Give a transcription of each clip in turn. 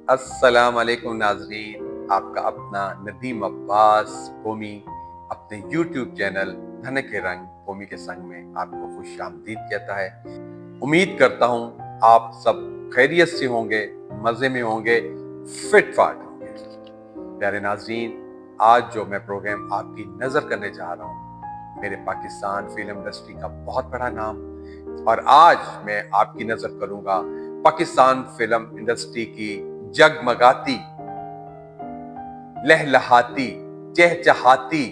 السلام علیکم ناظرین، آپ کا اپنا ندیم عباس قومی اپنے یوٹیوب چینل دھن کے رنگ قومی کے سنگ میں آپ کو خوش آمدید کہتا ہے۔ امید کرتا ہوں آپ سب خیریت سے ہوں گے، مزے میں ہوں گے، فٹ فاٹ ہوں گے۔ پیارے ناظرین، آج جو میں پروگرام آپ کی نظر کرنے جا رہا ہوں، میرے پاکستان فلم انڈسٹری کا بہت بڑا نام، اور آج میں آپ کی نظر کروں گا پاکستان فلم انڈسٹری کی جگمگاتی، لہلہاتی، چہچہاتی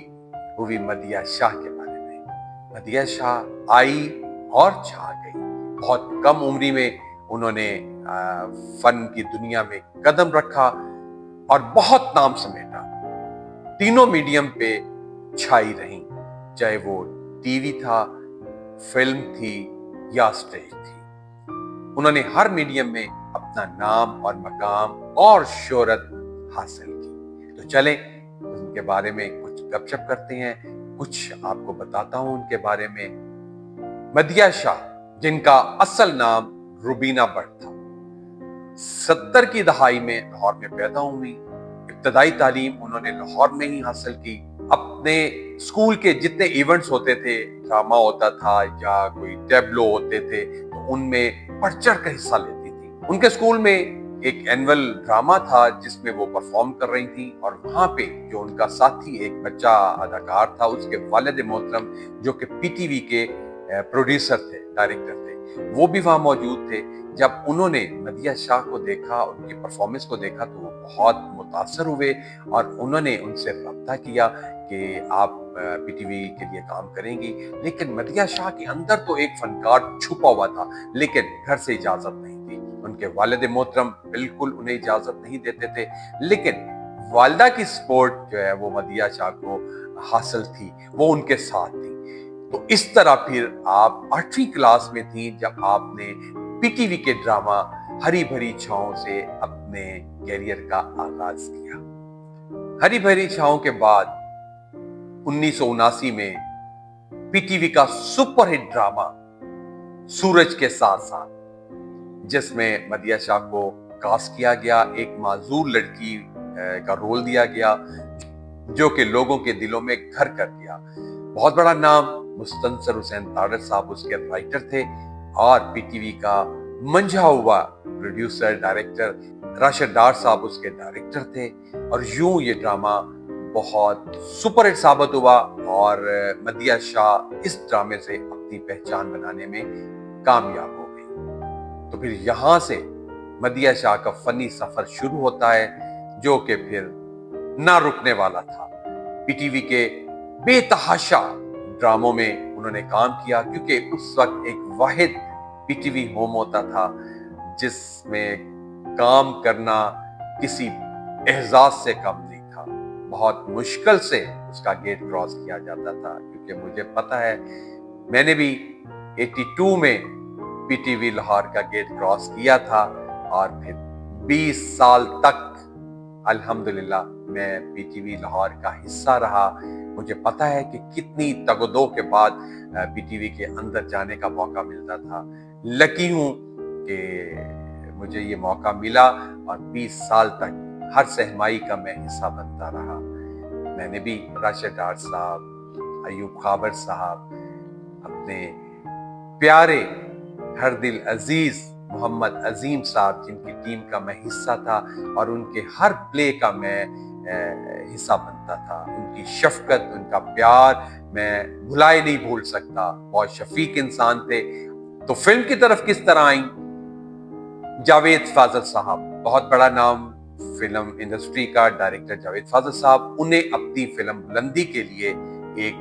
ہوئی مدیحہ شاہ کے بارے میں۔ مدیحہ شاہ آئی اور چھا گئی۔ بہت کم عمری میں انہوں نے فن کی دنیا میں قدم رکھا اور بہت نام سمیٹا۔ تینوں میڈیم پہ چھائی رہیں، چاہے وہ ٹی وی تھا، فلم تھی یا سٹیج تھی۔ انہوں نے ہر میڈیم میں اپنا نام اور مقام اور شہرت حاصل کی۔ تو چلیں ان کے بارے میں کچھ گپ شپ کرتے ہیں، کچھ آپ کو بتاتا ہوں ان کے بارے میں۔ مدیحہ شاہ، جن کا اصل نام روبینہ بٹ تھا، 70 کی دہائی میں لاہور میں پیدا ہوئی۔ ابتدائی تعلیم انہوں نے لاہور میں ہی حاصل کی۔ اپنے اسکول کے جتنے ایونٹس ہوتے تھے، ڈرامہ ہوتا تھا یا کوئی ٹیبلو ہوتے تھے، تو ان میں بڑھ چڑھ کر حصہ لیتی تھی۔ ان کے اسکول میں ایک اینول ڈرامہ تھا جس میں وہ پرفارم کر رہی تھی، اور وہاں پہ جو ان کا ساتھی ایک بچہ اداکار تھا، اس کے والد محترم جو کہ پی ٹی وی کے پروڈیوسر تھے، ڈائریکٹر تھے، وہ بھی وہاں موجود تھے۔ جب انہوں نے مدیحہ شاہ کو دیکھا، ان کی پرفارمنس کو دیکھا، تو وہ بہت متاثر ہوئے اور انہوں نے ان سے رابطہ کیا کہ آپ پی ٹی وی کے لیے کام کریں گی۔ لیکن مدیحہ شاہ کے اندر تو ایک فنکار چھپا ہوا تھا، لیکن گھر سے اجازت نہیں تھی۔ ان کے والد محترم بالکل انہیں اجازت نہیں دیتے تھے، لیکن والدہ کی سپورٹ جو ہے وہ مدیحہ شاہ کو حاصل تھی، وہ ان کے ساتھ تھی۔ تو اس طرح پھر آپ 8ویں کلاس میں تھی جب آپ نے پی ٹی وی کے ڈرامہ ہری بھری چھاؤں سے اپنے کیریئر کا آغاز کیا۔ ہری بھری چھاؤں کے بعد 1979 میں پی ٹی وی کا سپر ہٹ ڈرامہ سورج کے ساتھ ساتھ، جس میں مدیحہ شاہ کو کاسٹ کیا گیا، ایک معذور لڑکی کا رول دیا گیا جو کہ لوگوں کے دلوں میں گھر کر گیا۔ بہت بڑا نام، مستنصر حسین تارڑ صاحب اس کے رائٹر تھے، اور پی ٹی وی کا منجھا ہوا پروڈیوسر ڈائریکٹر راشد ڈار صاحب اس کے ڈائریکٹر تھے۔ اور یوں یہ ڈرامہ بہت سپر ہٹ ثابت ہوا، اور مدیحہ شاہ اس ڈرامے سے اپنی پہچان بنانے میں کامیاب ہو گئی۔ تو پھر یہاں سے مدیحہ شاہ کا فنی سفر شروع ہوتا ہے، جو کہ پھر نہ رکنے والا تھا۔ پی ٹی وی کے بے تحاشا ڈراموں میں انہوں نے کام کیا، کیونکہ اس وقت ایک واحد پی ٹی وی ہوم ہوتا تھا جس میں کام کرنا کسی اعزاز سے کم نہیں تھا۔ بہت مشکل سے اس کا گیٹ کراس کیا جاتا تھا، کیونکہ مجھے پتا ہے میں نے بھی 82 میں پی ٹی وی لاہور کا گیٹ کراس کیا تھا، اور پھر 20 سال تک الحمدللہ میں پی ٹی وی لاہور کا حصہ رہا۔ مجھے پتا ہے کہ کتنی تگ و دو کے بعد پی ٹی وی کے اندر جانے کا موقع ملتا تھا۔ لکی ہوں کہ مجھے یہ موقع ملا، اور 20 سال تک ہر سہمائی کا میں حصہ بنتا رہا۔ میں نے بھی راشد ڈار صاحب، ایوب خابر صاحب، اپنے پیارے ہر دل عزیز محمد عظیم صاحب، جن کی ٹیم کا میں حصہ تھا، اور ان کے ہر پلے کا میں حصہ بنتا تھا۔ ان کی شفقت، ان کا پیار میں بھلائے نہیں بھول سکتا۔ بہت شفیق انسان تھے۔ تو فلم کی طرف کس طرح آئیں؟ جاوید فاضل صاحب، بہت بڑا نام فلم انڈسٹری کا، ڈائریکٹر جاوید فاضل صاحب، انہیں اپنی فلم بلندی کے لیے ایک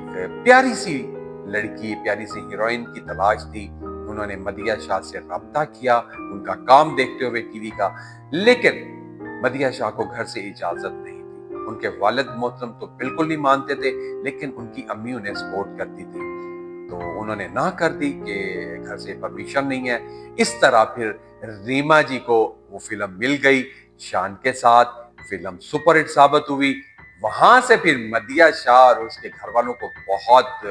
پیاری سی لڑکی، پیاری سی ہیروئن کی تلاش تھی۔ انہوں نے مدیحہ شاہ سے رابطہ کیا ان کا کام دیکھتے ہوئے ٹی وی کا، لیکن مدیحہ شاہ کو گھر سے اجازت نہیں تھی۔ ان کے والد محترم تو بالکل نہیں مانتے تھے، لیکن ان کی امی انہیں سپورٹ کرتی تھی، تو انہوں نے نہ کر دی کہ گھر سے پرمیشن نہیں ہے۔ اس طرح پھر ریما جی کو وہ فلم مل گئی شان کے ساتھ، فلم سپر ہٹ ثابت ہوئی۔ وہاں سے پھر مدیحہ شاہ اور اس کے گھر والوں کو بہت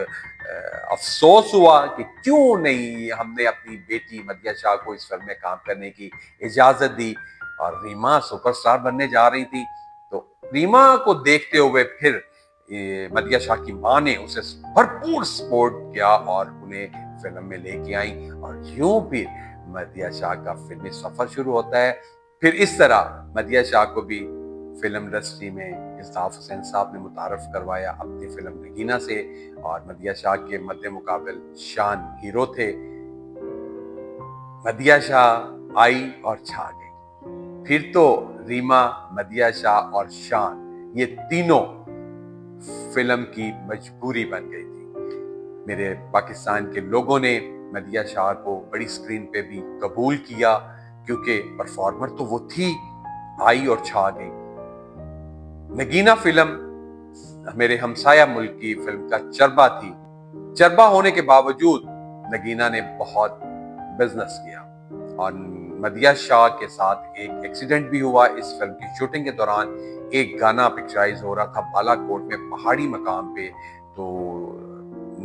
افسوس ہوا کہ کیوں نہیں ہم نے اپنی بیٹی مدیحہ شاہ کو اس فلم میں کام کرنے کی اجازت دی، اور ریما سپر سٹار بننے جا رہی تھی. تو ریما کو دیکھتے ہوئے پھر مدیحہ شاہ کی ماں نے اسے بھرپور سپورٹ کیا اور انہیں فلم میں لے کے آئیں, اور یوں پھر مدیحہ شاہ کا فلمی سفر شروع ہوتا ہے. پھر اس طرح مدیحہ شاہ کو بھی فلم انڈسٹری میں الطاف حسین صاحب نے متعارف کروایا اپنی فلم نگینا سے, اور مدیحہ شاہ کے مد مقابل شان ہیرو تھے. مدیحہ شاہ آئی اور چھا گئی. پھر تو ریما, مدیحہ شاہ اور شان یہ تینوں فلم کی مجبوری بن گئی تھی. میرے پاکستان کے لوگوں نے مدیحہ شاہ کو بڑی سکرین پہ بھی قبول کیا کیونکہ پرفارمر تو وہ تھی, آئی اور چھا گئی. نگینا فلم میرے ہمسایہ ملک کی فلم کا چربا تھی. چربا ہونے کے باوجود نگینا نے بہت بزنس کیا, اور مدیحہ شاہ کے ساتھ ایک ایکسیڈنٹ بھی ہوا. اس فلم کی شوٹنگ کے دوران ایک گانا پکچرائز ہو رہا تھا بالا کوٹ میں پہاڑی مقام پہ, تو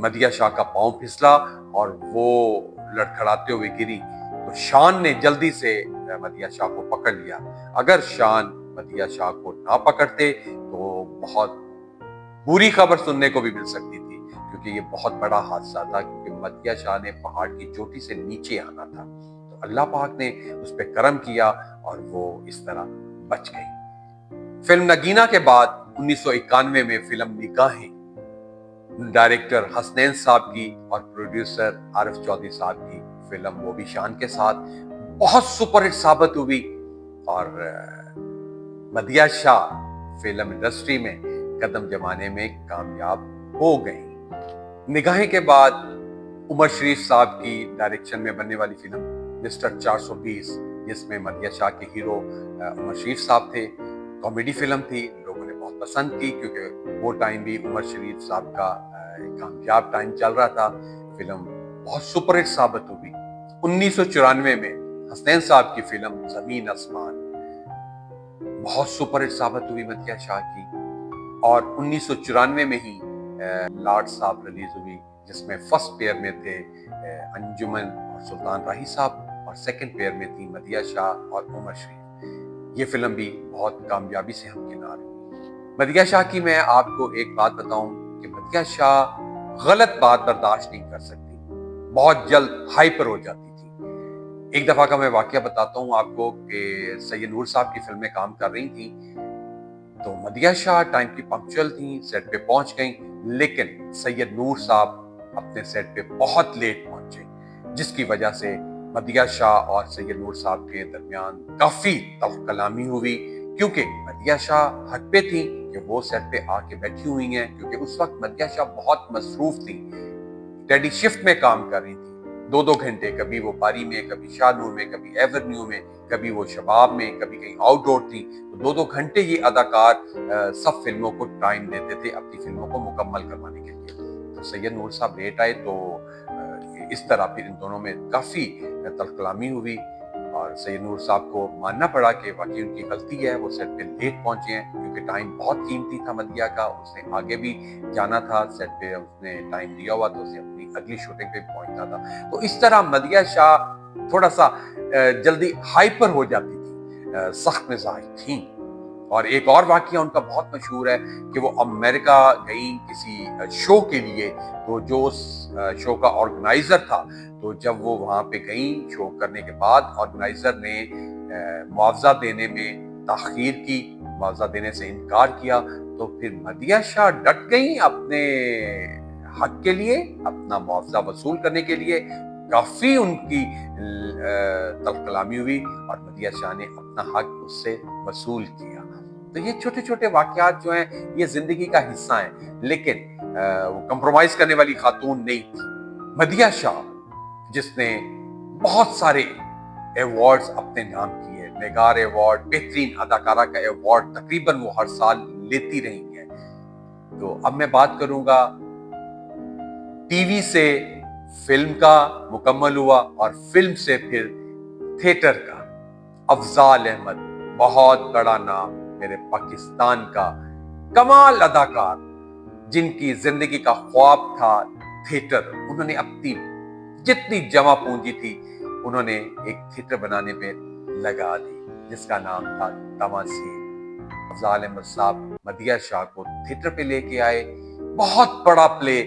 مدیحہ شاہ کا پاؤں پھسلا اور وہ لڑکھڑاتے ہوئے گری. تو شان نے جلدی سے مدیحہ شاہ کو پکڑ لیا. اگر شان مدیحہ شاہ کو نہ پکڑتے تو بہت بری خبر سننے کو بھی مل سکتی تھی, کیونکہ یہ بہت بڑا حادثہ تھا, کیونکہ مدیحہ شاہ نے پہاڑ کی چوٹی سے نیچے آنا تھا. تو اللہ پاک نے اس پہ کرم کیا اور وہ اس طرح بچ گئی. فلم نگینا کے بعد 1991 میں فلم نگاہیں ڈائریکٹر حسنین صاحب کی اور پروڈیوسر عارف چودھری صاحب کی فلم, وہ بھی شان کے ساتھ بہت سپر ہٹ ثابت ہوئی, اور مدیحہ شاہ فلم انڈسٹری میں قدم جمانے میں کامیاب ہو گئی. نگاہیں کے بعد عمر شریف صاحب کی ڈائریکشن میں بننے والی فلم مسٹر 420, جس میں مدیحہ شاہ کے ہیرو عمر شریف صاحب تھے, کامیڈی فلم تھی, لوگوں نے بہت پسند کی کیونکہ وہ ٹائم بھی عمر شریف صاحب کا کامیاب ٹائم چل رہا تھا. فلم بہت سپر ہٹ ثابت ہوئی. 1994 میں حسنین صاحب کی فلم زمین آسمان بہت سپر ہٹ ثابت ہوئی مدیحہ شاہ کی, اور 1994 میں ہی لاٹ صاحب ریلیز ہوئی, جس میں فرسٹ پیئر میں تھے انجمن اور سلطان راہی صاحب, اور سیکنڈ پیئر میں تھی مدیحہ شاہ اور عمر شریف. یہ فلم بھی بہت کامیابی سے ہمکنار ہوئی. مدیحہ شاہ کی میں آپ کو ایک بات بتاؤں کہ مدیحہ شاہ غلط بات برداشت نہیں کر سکتی, بہت جلد ہائپر ہو جاتی تھی. ایک دفعہ کا میں واقعہ بتاتا ہوں آپ کو کہ سید نور صاحب کی فلمیں کام کر رہی تھیں, تو مدیحہ شاہ ٹائم کی پنکچوئل تھیں, سیٹ پہ پہنچ گئیں, لیکن سید نور صاحب اپنے سیٹ پہ بہت لیٹ پہنچے, جس کی وجہ سے مدیحہ شاہ اور سید نور صاحب کے درمیان کافی تلخ کلامی ہوئی, کیونکہ مدیحہ شاہ حق پہ تھی کہ وہ سیٹ پہ آ کے بیٹھی ہوئی ہیں, کیونکہ اس وقت مدیحہ شاہ بہت مصروف تھی, ٹیڈی شفٹ میں کام کر رہی تھی 2 گھنٹے, کبھی وہ باری میں, کبھی شاہ نور میں, کبھی ایورنیو میں, کبھی وہ شباب میں, کبھی کہیں آؤٹ ڈور تھی. تو 2 گھنٹے یہ اداکار سب فلموں کو ٹائم دیتے تھے اپنی فلموں کو مکمل کروانے کے لیے. تو سید نور صاحب لیٹ آئے, تو اس طرح پھر ان دونوں میں کافی تلخ کلامی ہوئی, اور سید نور صاحب کو ماننا پڑا کہ واقعی ان کی غلطی ہے, وہ سیٹ پہ لیٹ پہنچے ہیں, کیونکہ ٹائم بہت قیمتی تھا مدیحہ کا, اس نے آگے بھی جانا تھا, سیٹ پہ اس نے ٹائم دیا ہوا تو اسے اپنی اگلی شوٹنگ پہ پہنچنا تھا. تو اس طرح مدیحہ شاہ تھوڑا سا جلدی ہائپر ہو جاتی تھی, سخت مزاج تھیں. اور ایک اور واقعہ ان کا بہت مشہور ہے کہ وہ امریکہ گئیں کسی شو کے لیے, تو جو اس شو کا آرگنائزر تھا, تو جب وہ وہاں پہ گئیں شو کرنے کے بعد, آرگنائزر نے معاوضہ دینے میں تاخیر کی, معاوضہ دینے سے انکار کیا, تو پھر مدیحہ شاہ ڈٹ گئیں اپنے حق کے لیے, اپنا معاوضہ وصول کرنے کے لیے. کافی ان کی تلخ کلامی ہوئی اور مدیحہ شاہ نے اپنا حق اس سے وصول کیا. تو یہ چھوٹے چھوٹے واقعات جو ہیں یہ زندگی کا حصہ ہیں, لیکن وہ کمپرومائز کرنے والی خاتون نہیں تھی. مدیحہ شاہ جس نے بہت سارے ایوارڈز اپنے نام کیے, نگار ایوارڈ, بہترین اداکارہ کا ایوارڈ تقریباً وہ ہر سال لیتی رہی ہیں. تو اب میں بات کروں گا ٹی وی سے فلم کا مکمل ہوا, اور فلم سے پھر تھیٹر کا. افضال احمد بہت بڑا نام, میرے پاکستان کا کمال اداکار, جن کی زندگی کا خواب تھا تھیٹر. انہوں نے اپنی جتنی جمع پونجی تھی انہوں نے ایک تھیٹر بنانے پہ لگا دی. جس کا نام تھا تماسیر۔ افضال احمد صاحب مدیحہ شاہ کو تھیٹر پہ لے کے آئے۔ بہت بڑا پلے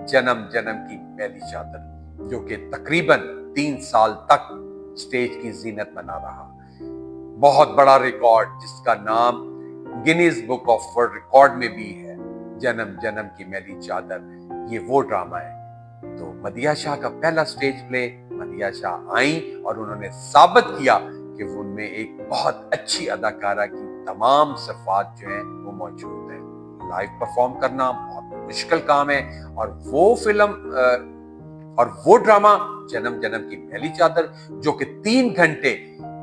جنم جنم کی میلی چادر، جو کہ تقریباً 3 سال تک سٹیج کی زینت بنا رہا۔ بہت بڑا ریکارڈ جس کا نام Guinness book of world record میں بھی ہے، جنم جنم کی میلی چادر، یہ وہ ڈرامہ ہے۔ تو مدیحہ شاہ کا پہلا سٹیج پلے، مدیحہ شاہ آئیں اور انہوں نے ثابت کیا کہ ان میں ایک بہت اچھی اداکارہ کی تمام صفات جو ہیں وہ موجود ہیں۔ لائیو پرفارم کرنا بہت مشکل کام ہے، اور وہ فلم اور وہ ڈرامہ جنم جنم کی میلی چادر، جو کہ 3 گھنٹے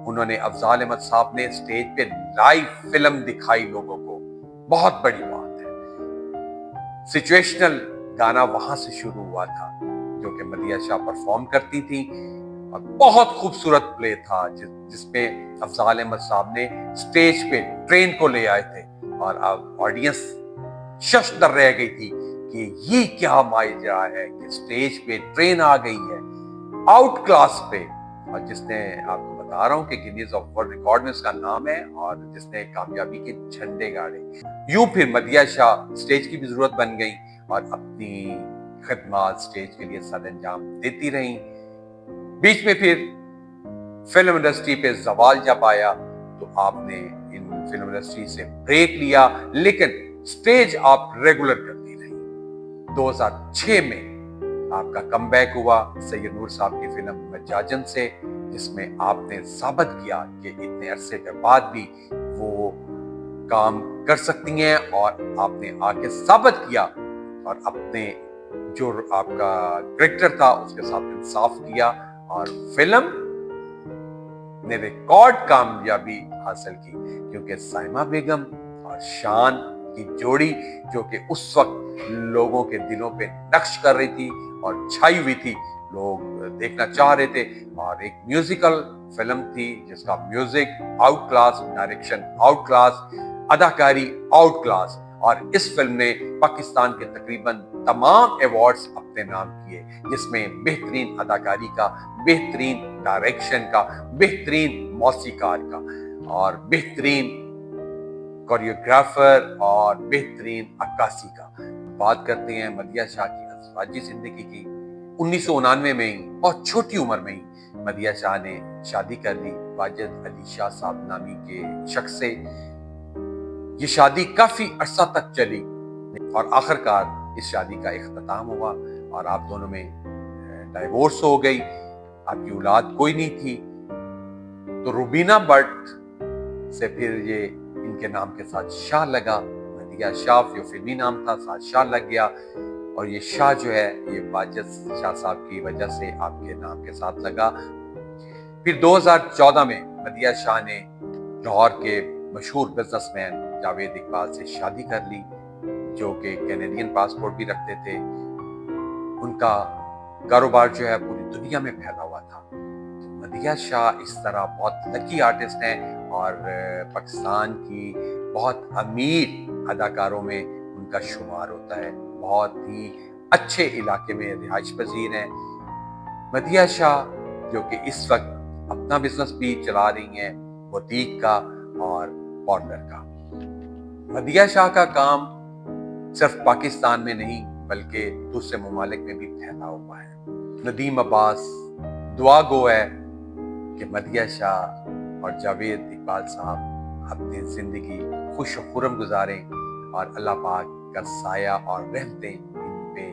انہوں نے افضال احمد صاحب نے سٹیج پہ لائیو فلم دکھائی لوگوں کو، بہت بڑی بات ہے۔ سچویشنل گانا وہاں سے شروع ہوا تھا جو کہ مدیحہ شاہ پرفارم کرتی تھی، اور بہت خوبصورت پلے تھا جس میں افضال احمد صاحب نے سٹیج پہ ٹرین کو لے آئے تھے، اور اب آڈینس ششدر رہ گئی تھی کہ یہ کیا ماجرا ہے کہ سٹیج پہ ٹرین آ گئی ہے آؤٹ کلاس پہ، اور جس نے، آپ کو بتا رہا ہوں کہ گینیز آف ورلڈ ریکارڈ میں اس کا نام ہے، اور جس نے کامیابی کے جھنڈے گاڑے۔ یوں پھر مدیحہ شاہ سٹیج کی بھی ضرورت بن گئی، اور اپنی خدمات سٹیج کے لیے سر انجام دیتی رہیں۔ بیچ میں پھر فلم انڈسٹری پہ زوال جب آیا تو آپ نے ان فلم انڈسٹری سے بریک لیا، لیکن سٹیج آپ ریگولر کرتی رہی۔ 2006 میں آپ کا کم بیک ہوا سید نور صاحب کی فلم مجاجن سے، جس میں آپ نے ثابت کیا کہ اتنے عرصے کے بعد بھی وہ کام کر سکتی ہیں، اور آپ نے آ کے ثابت کیا، اور اپنے جو آپ کا کریکٹر تھا اس کے ساتھ انصاف کیا، اور فلم نے ریکارڈ کامیابی حاصل کی، کیونکہ سائمہ بیگم اور شان کی جوڑی جو کہ اس وقت لوگوں کے دلوں پہ نقش کر رہی تھی اور چھائی ہوئی تھی، لوگ دیکھنا چاہ رہے تھے، اور ایک میوزیکل فلم تھی جس کا music out class, direction out class, اداکاری آؤٹ کلاس، اور اس فلم نے پاکستان کے تقریباً تمام ایوارڈز اپنے نام کیے، جس میں بہترین اداکاری کا، بہترین ڈائریکشن کا، بہترین موسیقار کا، اور بہترین کوریوگرافر اور بہترین عکاسی کا۔ بات کرتے ہیں مدیحہ شاہ کی ازواجی زندگی کی۔ 1999 میں ہی، بہت چھوٹی عمر میں ہی، مدیحہ شاہ نے شادی کر لی واجد علی شاہ صاحب نامی کے شخص سے۔ یہ شادی کافی عرصہ تک چلی، اور آخرکار اس شادی کا اختتام ہوا، اور آپ دونوں میں ڈائیورس ہو گئی۔ آپ کی اولاد کوئی نہیں تھی، تو روبینہ بٹ سے پھر یہ ان کے نام کے ساتھ شاہ لگا، مدیحہ شاہ جو فلمی نام تھا ساتھ شاہ لگ گیا، اور یہ شاہ جو ہے یہ واجد شاہ صاحب کی وجہ سے آپ کے نام کے ساتھ لگا۔ پھر 2014 میں مدیحہ شاہ نے لاہور کے مشہور بزنس مین جاوید اقبال سے شادی کر لی، جو کہ کینیڈین پاسپورٹ بھی رکھتے تھے۔ ان کا کاروبار جو ہے پوری دنیا میں پھیلا ہوا تھا۔ تو مدیحہ شاہ اس طرح بہت لکی آرٹسٹ ہیں، اور پاکستان کی بہت امیر اداکاروں میں ان کا شمار ہوتا ہے، بہت ہی اچھے علاقے میں رہائش پذیر ہیں۔ مدیحہ شاہ جو کہ اس وقت اپنا بزنس بھی چلا رہی ہیں، بوتیک کا اور پارلر کا۔ مدیحہ شاہ کا کام صرف پاکستان میں نہیں بلکہ دوسرے ممالک میں بھی پھیلا ہوا ہے۔ ندیم عباس دعا گو ہے کہ مدیحہ شاہ اور جاوید اقبال صاحب اپنی زندگی خوش و خرم گزاریں، اور اللہ پاک کا سایہ اور رحمتیں ان پہ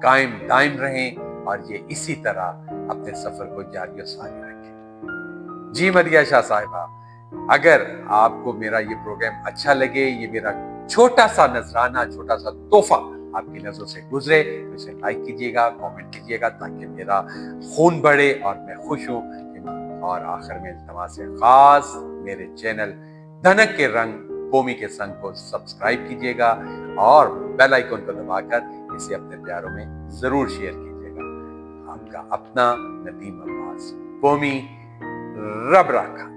قائم دائم رہیں، اور یہ اسی طرح اپنے سفر کو جاری و ساری رکھیں۔ جی مدیحہ شاہ صاحبہ، اگر آپ کو میرا یہ پروگرام اچھا لگے، یہ میرا چھوٹا سا نذرانہ، چھوٹا سا تحفہ آپ کی نظروں سے گزرے، تو اسے لائک کیجیے گا، کامنٹ کیجیے گا، تاکہ میرا خون بڑھے اور میں خوش ہوں۔ اور آخر میں التماس سے خاص میرے چینل دھنک کے رنگ قومی کے سنگ کو سبسکرائب کیجیے گا، اور بیل آئیکن کو دبا کر اسے اپنے پیاروں میں ضرور شیئر کیجیے گا۔ آپ کا اپنا ندیم عباس قومی، رب رکھا۔